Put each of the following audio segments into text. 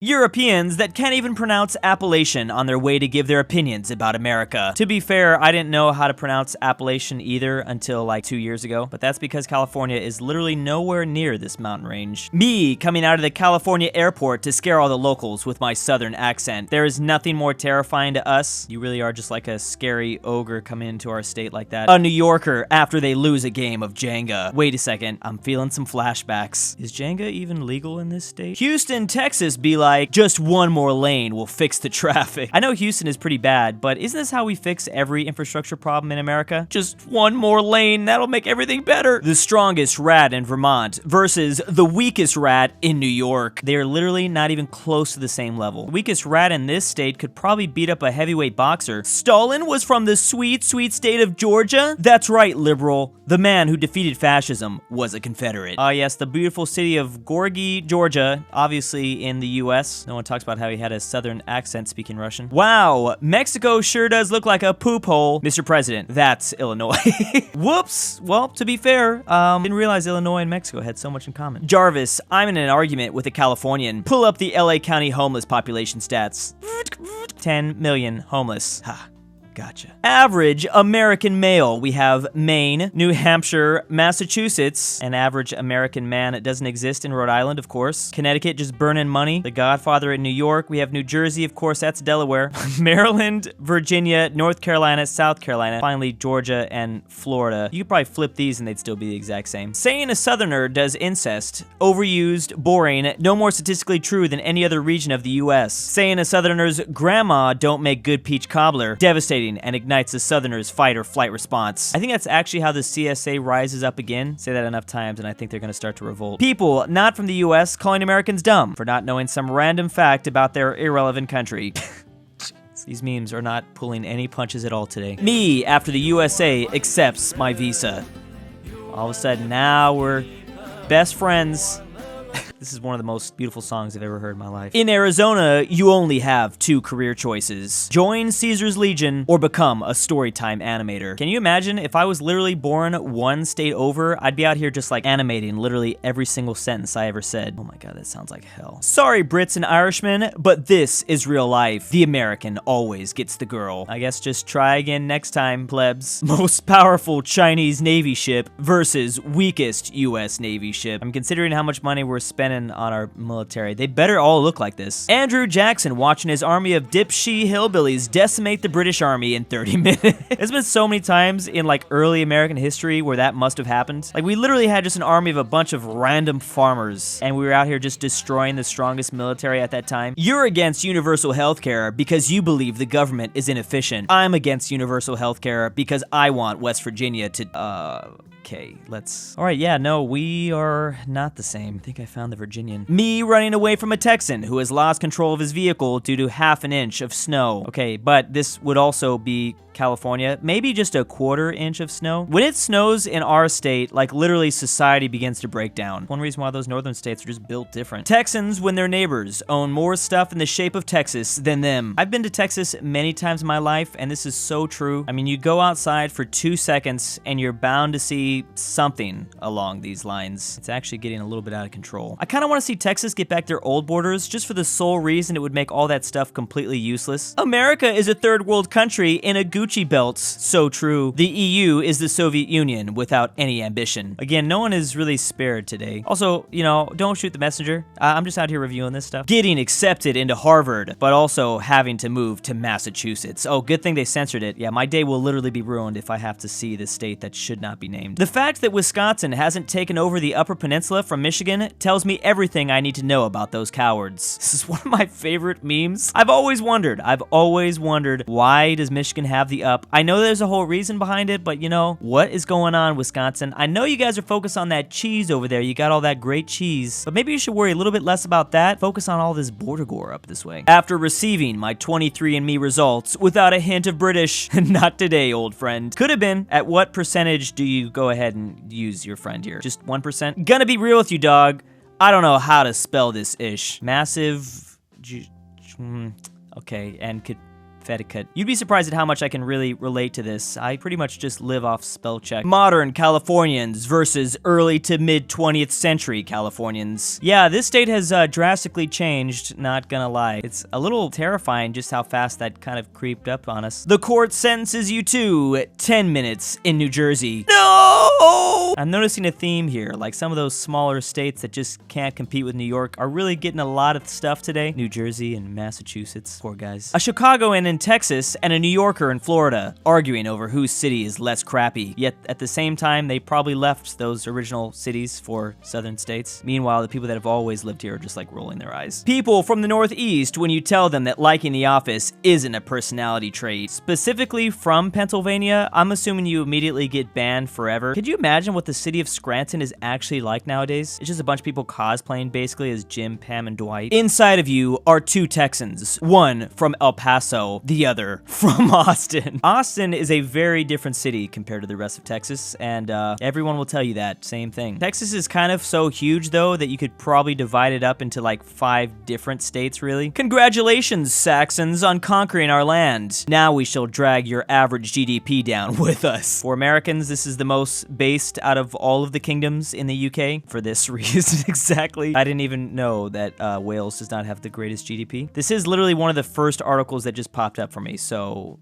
Europeans that can't even pronounce Appalachian on their way to give their opinions about America. To be fair, I didn't know how to pronounce Appalachian either until like 2 years ago, but that's because California is literally nowhere near this mountain range. Me coming out of the California airport to scare all the locals with my southern accent. There is nothing more terrifying to us. You really are just like a scary ogre coming into our state like that. A New Yorker after they lose a game of Jenga. Wait a second, I'm feeling some flashbacks. Is Jenga even legal in this state? Houston, Texas be like, just one more lane will fix the traffic. I know Houston is pretty bad, but isn't this how we fix every infrastructure problem in America? Just one more lane, that'll make everything better. The strongest rat in Vermont versus the weakest rat in New York. They're literally not even close to the same level. The weakest rat in this state could probably beat up a heavyweight boxer. Stalin was from the sweet, sweet state of Georgia? That's right, liberal. The man who defeated fascism was a Confederate. Ah, yes, the beautiful city of Gorky, Georgia, obviously in the US. No one talks about how he had a southern accent speaking Russian. Wow, Mexico sure does look like a poop hole. Mr. President, that's Illinois. Whoops. Well, to be fair, didn't realize Illinois and Mexico had so much in common. Jarvis, I'm in an argument with a Californian. Pull up the LA County homeless population stats. 10 million homeless. Ha. Gotcha. Average American male. We have Maine, New Hampshire, Massachusetts. An average American man. It doesn't exist in Rhode Island, of course. Connecticut, just burning money. The Godfather in New York. We have New Jersey, of course, that's Delaware. Maryland, Virginia, North Carolina, South Carolina. Finally, Georgia and Florida. You could probably flip these and they'd still be the exact same. Saying a Southerner does incest. Overused, boring, no more statistically true than any other region of the US. Saying a Southerner's grandma don't make good peach cobbler. Devastating. And ignites the Southerners' fight or flight response. I think that's actually how the CSA rises up again. Say that enough times and I think they're gonna start to revolt. People not from the US calling Americans dumb for not knowing some random fact about their irrelevant country. These memes are not pulling any punches at all today. Me, after the USA accepts my visa. All of a sudden, now we're best friends. This is one of the most beautiful songs I've ever heard in my life. In Arizona, you only have 2 career choices. Join Caesar's Legion or become a storytime animator. Can you imagine if I was literally born one state over, I'd be out here just like animating literally every single sentence I ever said. Oh my god, that sounds like hell. Sorry, Brits and Irishmen, but this is real life. The American always gets the girl. I guess just try again next time, plebs. Most powerful Chinese Navy ship versus weakest US Navy ship. I'm considering how much money we're spending on our military. They better all look like this. Andrew Jackson watching his army of dipshit hillbillies decimate the British army in 30 minutes. There's been so many times in like early American history where that must have happened. Like we literally had just an army of a bunch of random farmers and we were out here just destroying the strongest military at that time. You're against universal healthcare because you believe the government is inefficient. I'm against universal healthcare because I want West Virginia to, okay, let's... All right, yeah, no, we are not the same. I think I found the Virginian. Me running away from a Texan who has lost control of his vehicle due to half an inch of snow. Okay, but this would also be California, maybe just a quarter inch of snow. When it snows in our state, like literally society begins to break down. One reason why those northern states are just built different. Texans, when their neighbors own more stuff in the shape of Texas than them. I've been to Texas many times in my life, and this is so true. I mean, you go outside for 2 seconds, and you're bound to see something along these lines. It's actually getting a little bit out of control. I kind of want to see Texas get back their old borders, just for the sole reason it would make all that stuff completely useless. America is a third world country in a Gucci belts. So true. The EU is the Soviet Union without any ambition. Again, no one is really spared today. Also, you know, don't shoot the messenger. I'm just out here reviewing this stuff. Getting accepted into Harvard, but also having to move to Massachusetts. Oh, good thing they censored it. Yeah, my day will literally be ruined if I have to see the state that should not be named. The fact that Wisconsin hasn't taken over the Upper Peninsula from Michigan tells me everything I need to know about those cowards. This is one of my favorite memes. I've always wondered, why does Michigan have the up? I know there's a whole reason behind it, but you know, what is going on, Wisconsin? I know you guys are focused on that cheese over there. You got all that great cheese, but maybe you should worry a little bit less about that. Focus on all this border gore up this way. After receiving my 23andMe results without a hint of British, not today, old friend. Could have been. At what percentage do you go ahead and use your friend here? Just 1%? Gonna be real with you, dog. I don't know how to spell this ish. Massive, okay, and could Feticut. You'd be surprised at how much I can really relate to this. I pretty much just live off spell check. Modern Californians versus early to mid 20th century Californians. Yeah, this state has drastically changed, not gonna lie. It's a little terrifying just how fast that kind of creeped up on us. The court sentences you to 10 minutes in New Jersey. No! I'm noticing a theme here, like some of those smaller states that just can't compete with New York are really getting a lot of stuff today. New Jersey and Massachusetts, poor guys. A Chicagoan in Texas and a New Yorker in Florida arguing over whose city is less crappy. Yet at the same time, they probably left those original cities for southern states. Meanwhile, the people that have always lived here are just like rolling their eyes. People from the Northeast, when you tell them that liking The Office isn't a personality trait, specifically from Pennsylvania, I'm assuming you immediately get banned forever. Could you imagine what the city of Scranton is actually like nowadays? It's just a bunch of people cosplaying basically as Jim, Pam, and Dwight. Inside of you are two Texans, one from El Paso, the other from Austin. Austin is a very different city compared to the rest of Texas, and everyone will tell you that same thing. Texas is kind of so huge though that you could probably divide it up into like 5 different states really. Congratulations, Saxons, on conquering our land. Now we shall drag your average GDP down with us. For Americans, this is the most based out of all of the kingdoms in the UK for this reason exactly. I didn't even know that Wales does not have the greatest GDP. This is literally one of the first articles that just popped up for me, so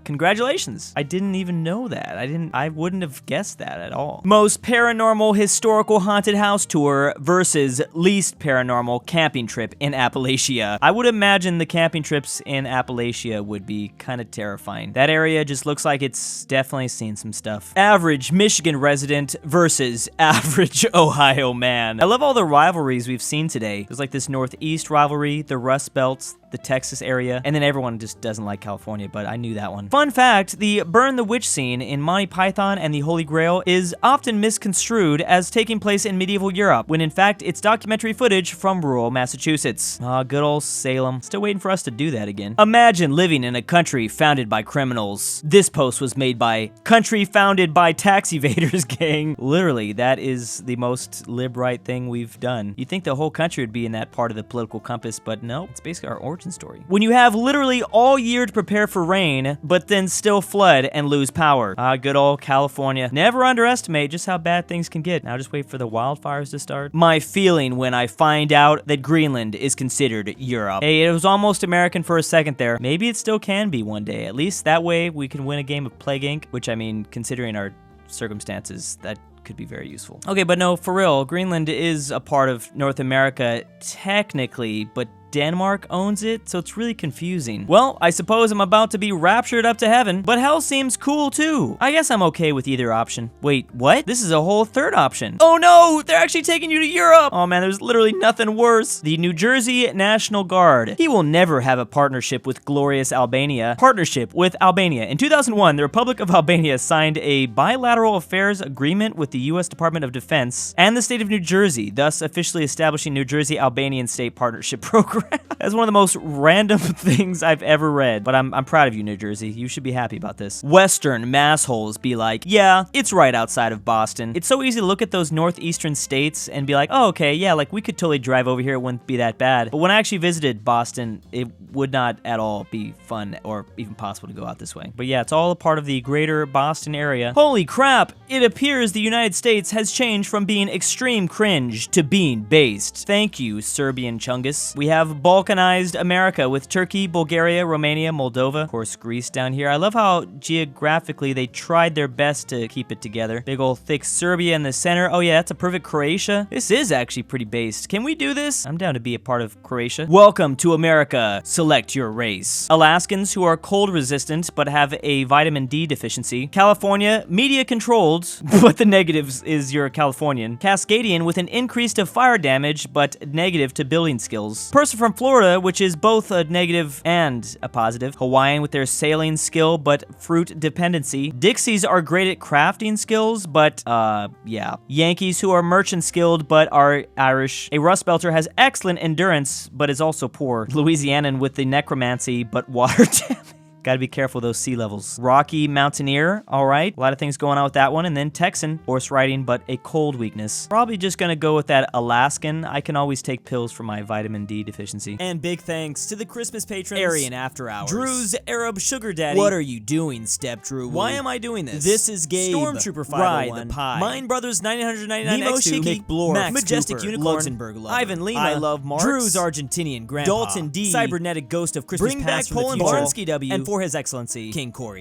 congratulations. I didn't even know that. I wouldn't have guessed that at all. Most paranormal historical haunted house tour versus least paranormal camping trip in Appalachia. I would imagine the camping trips in Appalachia would be kind of terrifying. That area just looks like it's definitely seen some stuff. Average Michigan resident versus average Ohio man. I love all the rivalries we've seen today. There's like this Northeast rivalry, the Rust Belt, the Texas area, and then everyone just doesn't like California, but I knew that one. Fun fact, the Burn the Witch scene in Monty Python and the Holy Grail is often misconstrued as taking place in medieval Europe, when in fact it's documentary footage from rural Massachusetts. Aw, good old Salem. Still waiting for us to do that again. Imagine living in a country founded by criminals. This post was made by Country Founded by Tax Evaders Gang. Literally, that is the most lib-right thing we've done. You'd think the whole country would be in that part of the political compass, but no, it's basically our origin story. When you have literally all year to prepare for rain, but then still flood and lose power. Good old California. Never underestimate just how bad things can get. Now just wait for the wildfires to start. My feeling when I find out that Greenland is considered Europe. Hey, it was almost American for a second there. Maybe it still can be one day. At least that way we can win a game of Plague Inc., which I mean, considering our circumstances, that could be very useful. Okay, but no, for real, Greenland is a part of North America technically, but Denmark owns it, so it's really confusing. Well, I suppose I'm about to be raptured up to heaven, but hell seems cool too. I guess I'm okay with either option. Wait, what? This is a whole third option. Oh no, they're actually taking you to Europe. Oh man, there's literally nothing worse. The New Jersey National Guard. He will never have a partnership with glorious Albania. Partnership with Albania. In 2001, the Republic of Albania signed a bilateral affairs agreement with the U.S. Department of Defense and the state of New Jersey, thus officially establishing New Jersey-Albanian State Partnership Program. That's one of the most random things I've ever read, but I'm proud of you, New Jersey. You should be happy about this. Western massholes be like, yeah, it's right outside of Boston. It's so easy to look at those northeastern states and be like, oh, okay, yeah, like we could totally drive over here. It wouldn't be that bad. But when I actually visited Boston, it would not at all be fun or even possible to go out this way. But yeah, it's all a part of the greater Boston area. Holy crap! It appears the United States has changed from being extreme cringe to being based. Thank you, Serbian Chungus. We have Balkanized America with Turkey, Bulgaria, Romania, Moldova, of course Greece down here. I love how geographically they tried their best to keep it together. Big old thick Serbia in the center. Oh yeah, that's a perfect Croatia. This is actually pretty based. Can we do this? I'm down to be a part of Croatia. Welcome to America. Select your race. Alaskans who are cold resistant but have a vitamin D deficiency. California, media controlled, but the negatives is you're a Californian. Cascadian with an increase to fire damage but negative to building skills. Person from Florida, which is both a negative and a positive. Hawaiian with their sailing skill, but fruit dependency. Dixies are great at crafting skills, but, yeah. Yankees who are merchant skilled, but are Irish. A Rust Belter has excellent endurance, but is also poor. Louisianan with the necromancy, but water damage. Gotta be careful of those sea levels. Rocky Mountaineer, all right. A lot of things going on with that one. And then Texan, horse riding, but a cold weakness. Probably just gonna go with that Alaskan. I can always take pills for my vitamin D deficiency. And big thanks to the Christmas patrons, AryanAfterHours, Drew's Arab Sugar Daddy. What are you doing, Step Drew? Why am I doing this? This is Gabe, Stormtrooper 501, Ride the Pie, Mine Brothers 999 Nemo X2, Shiki, McBlorf, Max Majestic Cooper, Unicorn, LuxembourgLover, Ivan Lima, I Love Marx, Drew's Argentinian Grandpa, Dalton D, Cybernetic Ghost of Christmas Past from the BringBackPolandball, future, Barnsky W, and for His Excellency, King Corey.